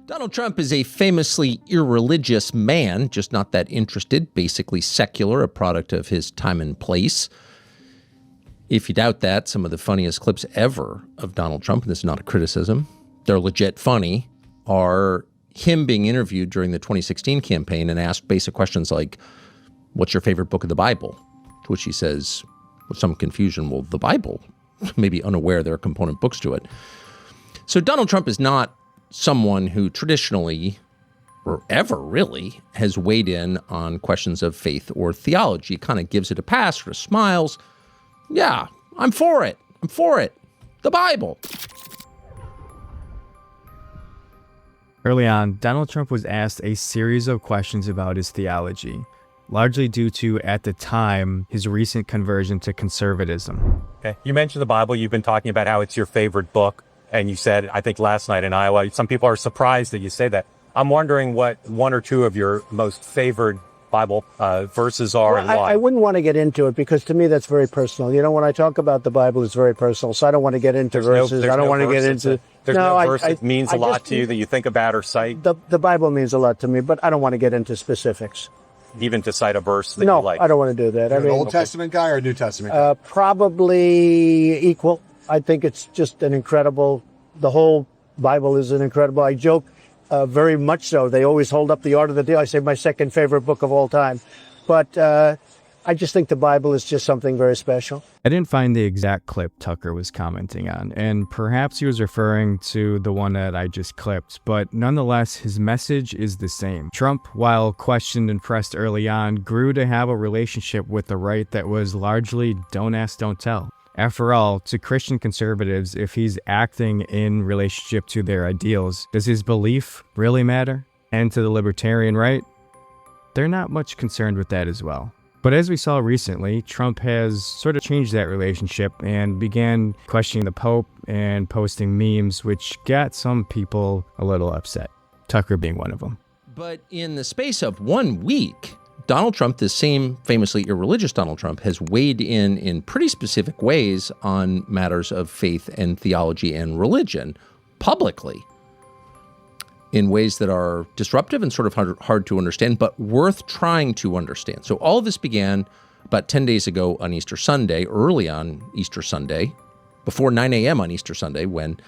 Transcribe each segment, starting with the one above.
Donald Trump is a famously irreligious man, just not that interested, basically secular, a product of his time and place. If you doubt that, some of the funniest clips ever of Donald Trump, and this is not a criticism, they're legit funny, are him being interviewed during the 2016 campaign and asked basic questions like, what's your favorite book of the Bible? To which he says, with some confusion, well, the Bible, maybe unaware there are component books to it. So Donald Trump is not someone who traditionally, or ever really, has weighed in on questions of faith or theology. He kind of gives it a pass, sort of smiles. Yeah, I'm for it. I'm for it. The Bible. Early on, Donald Trump was asked a series of questions about his theology, largely due to, at the time, his recent conversion to conservatism. Okay. You mentioned the Bible. You've been talking about how it's your favorite book. And you said, I think last night in Iowa, some people are surprised that you say that. I'm wondering what one or two of your most favored Bible verses are and why. I wouldn't want to get into it because to me that's very personal. You know, when I talk about the Bible, it's very personal. So I don't want to get into verses. I don't want to get into... There's no verse that means a lot to you that you think about or cite? The Bible means a lot to me, but I don't want to get into specifics. Even to cite a verse that you like? No, I don't want to do that. You're an Old Testament guy or a New Testament guy? Probably equal. I think it's just an incredible, the whole Bible is an incredible, I joke very much so. They always hold up the Art of the Deal. I say my second favorite book of all time. But I just think the Bible is just something very special. I didn't find the exact clip Tucker was commenting on, and perhaps he was referring to the one that I just clipped, but nonetheless, his message is the same. Trump, while questioned and pressed early on, grew to have a relationship with the right that was largely don't ask, don't tell. After all, to Christian conservatives, if he's acting in relationship to their ideals, does his belief really matter? And to the libertarian right, they're not much concerned with that as well. But as we saw recently, Trump has sort of changed that relationship and began questioning the Pope and posting memes, which got some people a little upset, Tucker being one of them. But in the space of 1 week, Donald Trump, the same famously irreligious Donald Trump, has weighed in pretty specific ways on matters of faith and theology and religion publicly in ways that are disruptive and sort of hard to understand, but worth trying to understand. So all of this began about 10 days ago on Easter Sunday, early on Easter Sunday, before 9 a.m. on Easter Sunday, when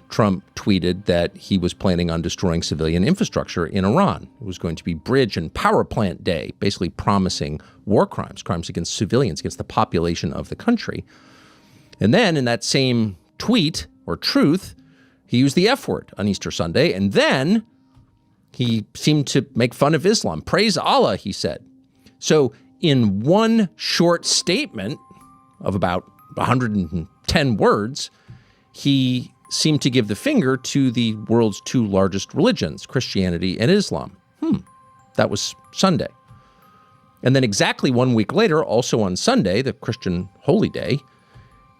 Trump tweeted that he was planning on destroying civilian infrastructure in Iran. It was going to be bridge and power plant day, basically promising war crimes, crimes against civilians, against the population of the country. And then in that same tweet or truth, he used the F word on Easter Sunday, and then he seemed to make fun of Islam. Praise Allah, he said. So in one short statement of about 110 words, he seemed to give the finger to the world's two largest religions, Christianity and Islam. That was Sunday. And then exactly 1 week later, also on Sunday, the Christian holy day,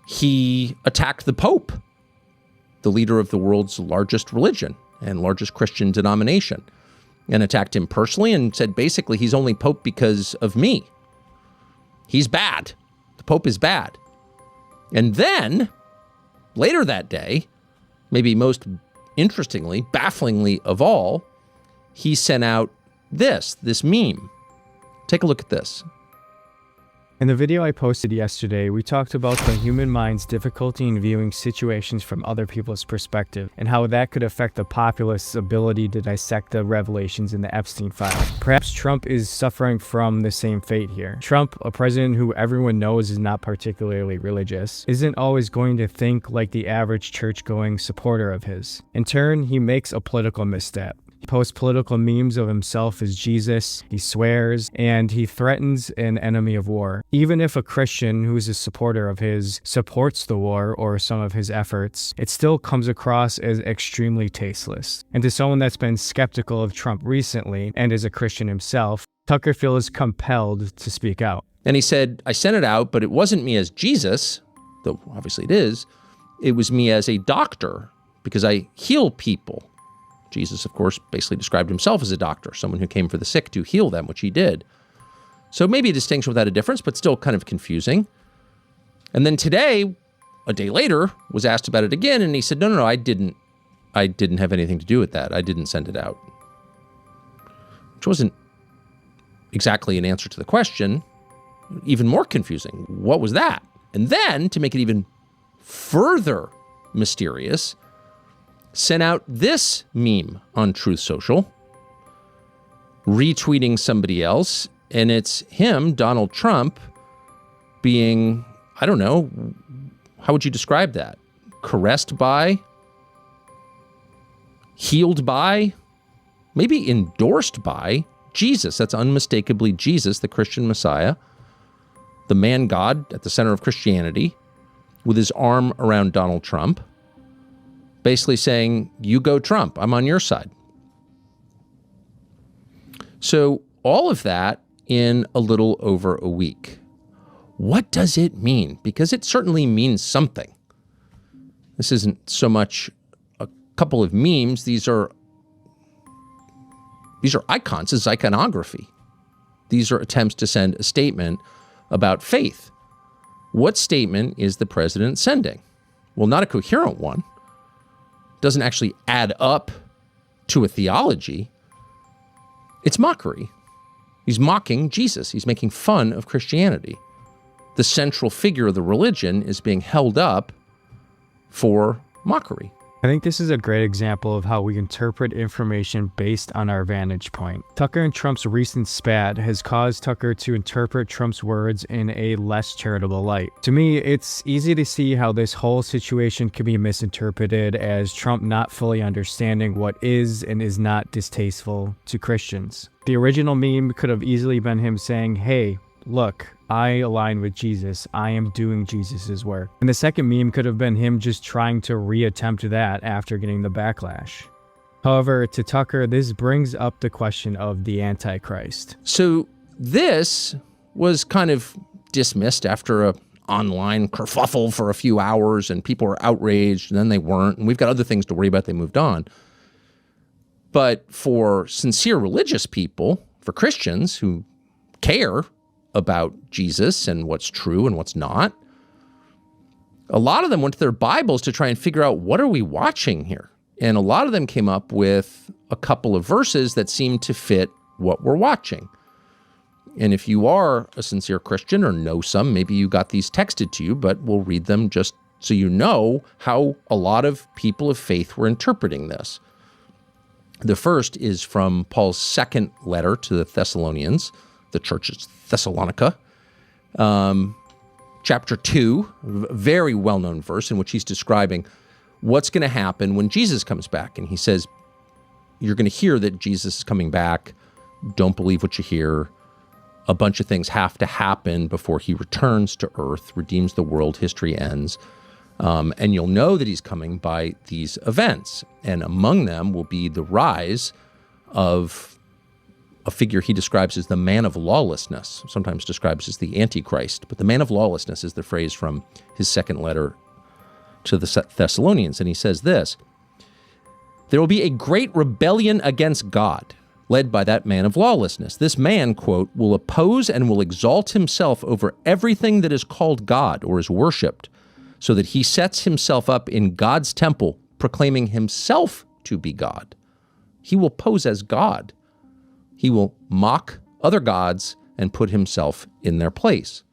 he attacked the Pope, the leader of the world's largest religion and largest Christian denomination, and attacked him personally and said basically he's only Pope because of me. He's bad. The Pope is bad. And then later that day, maybe most interestingly, bafflingly of all, he sent out this meme. Take a look at this. In the video I posted yesterday, we talked about the human mind's difficulty in viewing situations from other people's perspective and how that could affect the populace's ability to dissect the revelations in the Epstein file. Perhaps Trump is suffering from the same fate here. Trump, a president who everyone knows is not particularly religious, isn't always going to think like the average church-going supporter of his. In turn, he makes a political misstep. He posts political memes of himself as Jesus, he swears, and he threatens an enemy of war. Even if a Christian who is a supporter of his supports the war or some of his efforts, it still comes across as extremely tasteless. And to someone that's been skeptical of Trump recently, and is a Christian himself, Tucker feels compelled to speak out. And he said, I sent it out, but it wasn't me as Jesus, though obviously it is. It was me as a doctor, because I heal people. Jesus, of course, basically described himself as a doctor, someone who came for the sick to heal them, which he did. So maybe a distinction without a difference, but still kind of confusing. And then today, a day later, was asked about it again, and he said, no, I didn't I didn't have anything to do with that. I didn't send it out. Which wasn't exactly an answer to the question. Even more confusing. What was that? And then, to make it even further mysterious, sent out this meme on Truth Social, retweeting somebody else, and it's him, Donald Trump, being, I don't know, how would you describe that? Caressed by? Healed by? Maybe endorsed by Jesus. That's unmistakably Jesus, the Christian Messiah, the man God at the center of Christianity, with his arm around Donald Trump, basically saying, you go Trump, I'm on your side. So all of that in a little over a week. What does it mean? Because it certainly means something. This isn't so much a couple of memes. These are icons. This is iconography. These are attempts to send a statement about faith. What statement is the president sending? Well, not a coherent one. Doesn't actually add up to a theology. It's mockery. He's mocking Jesus. He's making fun of Christianity. The central figure of the religion is being held up for mockery. I think this is a great example of how we interpret information based on our vantage point. Tucker and Trump's recent spat has caused Tucker to interpret Trump's words in a less charitable light. To me, it's easy to see how this whole situation can be misinterpreted as Trump not fully understanding what is and is not distasteful to Christians. The original meme could have easily been him saying, hey, look, I align with Jesus. I am doing Jesus's work. And the second meme could have been him just trying to reattempt that after getting the backlash. However, to Tucker, this brings up the question of the Antichrist. So this was kind of dismissed after a online kerfuffle for a few hours, and people were outraged, and then they weren't, and we've got other things to worry about. They moved on. But for sincere religious people, for Christians who care about Jesus and what's true and what's not, a lot of them went to their Bibles to try and figure out, what are we watching here? And a lot of them came up with a couple of verses that seemed to fit what we're watching. And if you are a sincere Christian or know some, maybe you got these texted to you, but we'll read them just so you know how a lot of people of faith were interpreting this. The first is from Paul's second letter to the Thessalonians, the church is Thessalonica, chapter 2, a very well-known verse in which he's describing what's going to happen when Jesus comes back. And he says, you're going to hear that Jesus is coming back. Don't believe what you hear. A bunch of things have to happen before he returns to earth, redeems the world, history ends. And you'll know that he's coming by these events. And among them will be the rise of a figure he describes as the man of lawlessness, sometimes describes as the Antichrist. But the man of lawlessness is the phrase from his second letter to the Thessalonians. And he says this, there will be a great rebellion against God, led by that man of lawlessness. This man, quote, will oppose and will exalt himself over everything that is called God or is worshipped, so that he sets himself up in God's temple, proclaiming himself to be God. He will pose as God. He will mock other gods and put himself in their place.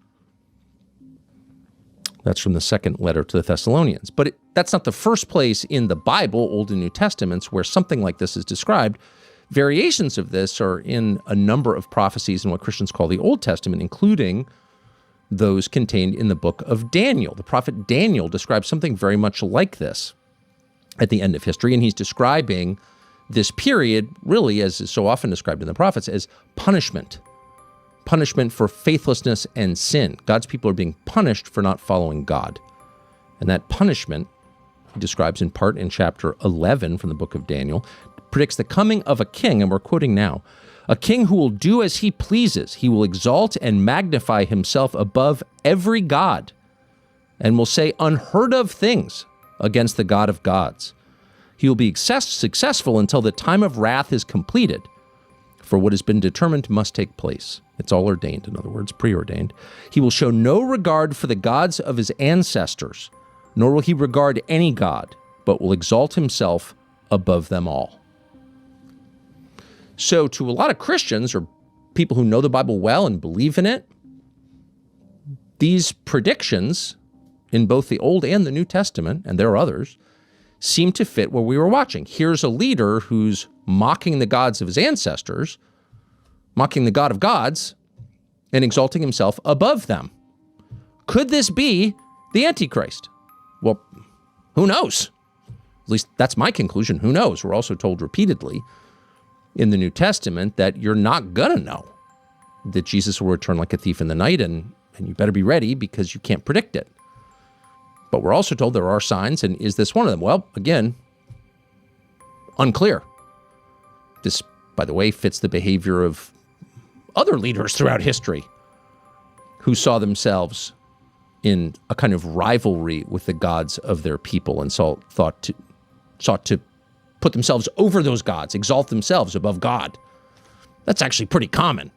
That's from the second letter to the Thessalonians. But that's not the first place in the Bible, Old and New Testaments, where something like this is described. Variations of this are in a number of prophecies in what Christians call the Old Testament, including those contained in the book of Daniel. The prophet Daniel describes something very much like this at the end of history, and he's describing this period, really, as is so often described in the prophets, as punishment. Punishment for faithlessness and sin. God's people are being punished for not following God. And that punishment, he describes in part in chapter 11 from the book of Daniel, predicts the coming of a king, and we're quoting now, a king who will do as he pleases. He will exalt and magnify himself above every god, and will say unheard of things against the God of gods. He will be successful until the time of wrath is completed, for what has been determined must take place. It's all ordained, in other words, preordained. He will show no regard for the gods of his ancestors, nor will he regard any god, but will exalt himself above them all. So to a lot of Christians or people who know the Bible well and believe in it, these predictions in both the Old and the New Testament, and there are others, seem to fit what we were watching. Here's a leader who's mocking the gods of his ancestors, mocking the God of gods, and exalting himself above them. Could this be the Antichrist? Well, who knows? At least that's my conclusion. Who knows? We're also told repeatedly in the New Testament that you're not going to know, that Jesus will return like a thief in the night, and you better be ready because you can't predict it. But we're also told there are signs, and is this one of them? Well, again, unclear. This, by the way, fits the behavior of other leaders throughout history who saw themselves in a kind of rivalry with the gods of their people and sought to put themselves over those gods, exalt themselves above God. That's actually pretty common.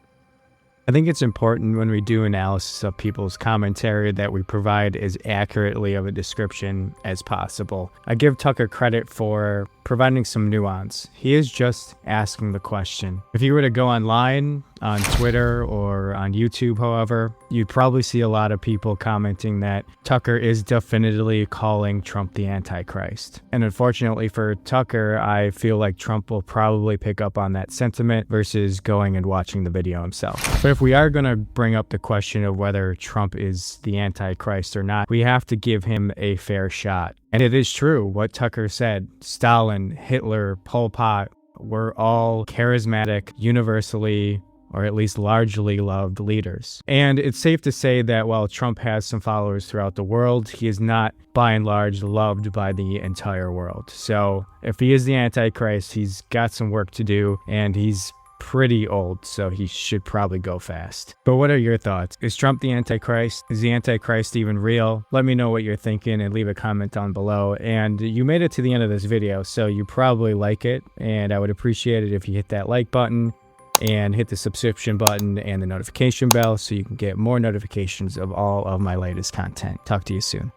I think it's important when we do analysis of people's commentary that we provide as accurately of a description as possible. I give Tucker credit for providing some nuance. He is just asking the question. If you were to go online, on Twitter or on YouTube, however, you'd probably see a lot of people commenting that Tucker is definitively calling Trump the Antichrist. And unfortunately for Tucker, I feel like Trump will probably pick up on that sentiment versus going and watching the video himself. But if we are going to bring up the question of whether Trump is the Antichrist or not, we have to give him a fair shot. And it is true what Tucker said. Stalin, Hitler, Pol Pot were all charismatic, universally, or at least largely loved leaders. And it's safe to say that while Trump has some followers throughout the world, he is not, by and large, loved by the entire world. So if he is the Antichrist, he's got some work to do, and he's pretty old, so he should probably go fast. But what are your thoughts? Is Trump the Antichrist? Is the Antichrist even real? Let me know what you're thinking and leave a comment down below. And you made it to the end of this video, so you probably like it, and I would appreciate it if you hit that like button and hit the subscription button and the notification bell so you can get more notifications of all of my latest content. Talk to you soon.